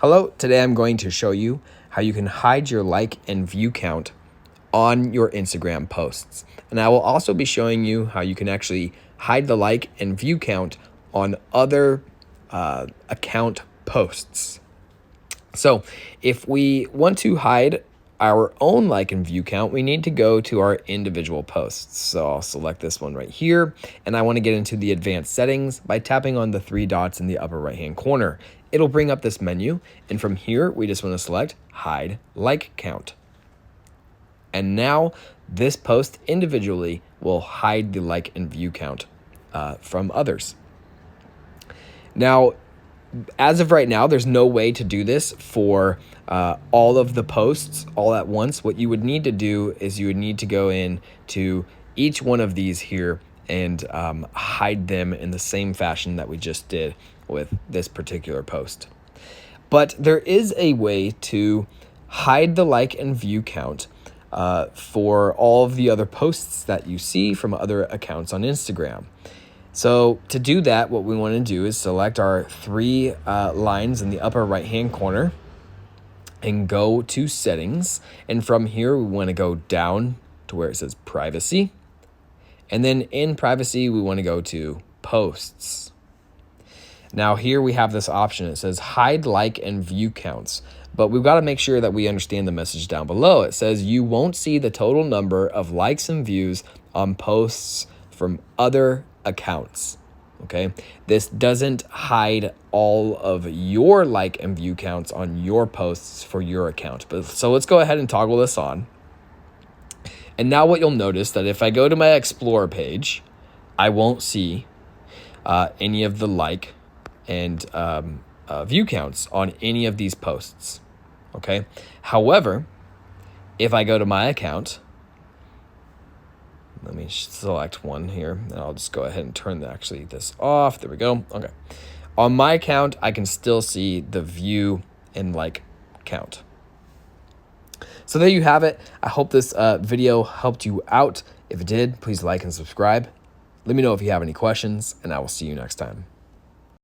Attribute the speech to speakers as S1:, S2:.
S1: Hello, today I'm going to show you how you can hide your like and view count on your Instagram posts. And I will also be showing you how you can actually hide the like and view count on other account posts. So if we want to hide our own like and view count, we need to go to our individual posts. So I'll select this one right here, and I want to get into the advanced settings by tapping on the three dots in the upper right hand corner. It'll bring up this menu, and from here we just want to select hide like count. And now this post individually will hide the like and view count from others. Now, as of right now, there's no way to do this for all of the posts all at once. What you would need to do is you would need to go in to each one of these here and hide them in the same fashion that we just did with this particular post. But there is a way to hide the like and view count for all of the other posts that you see from other accounts on Instagram. So to do that, what we want to do is select our three lines in the upper right hand corner and go to settings. And from here, we want to go down to where it says privacy. And then in privacy, we want to go to posts. Now here we have this option. It says hide like and view counts, but we've got to make sure that we understand the message down below. It says you won't see the total number of likes and views on posts from other accounts. Okay, this doesn't hide all of your like and view counts on your posts for your account. But so let's go ahead and toggle this on. And now what you'll notice that if I go to my Explore page, I won't see any of the like and view counts on any of these posts. Okay. However, if I go to my account, let me select one here, and I'll just go ahead and turn this off. There we go. Okay. On my account, I can still see the view and like count. So there you have it. I hope this video helped you out. If it did, please like and subscribe. Let me know if you have any questions, and I will see you next time.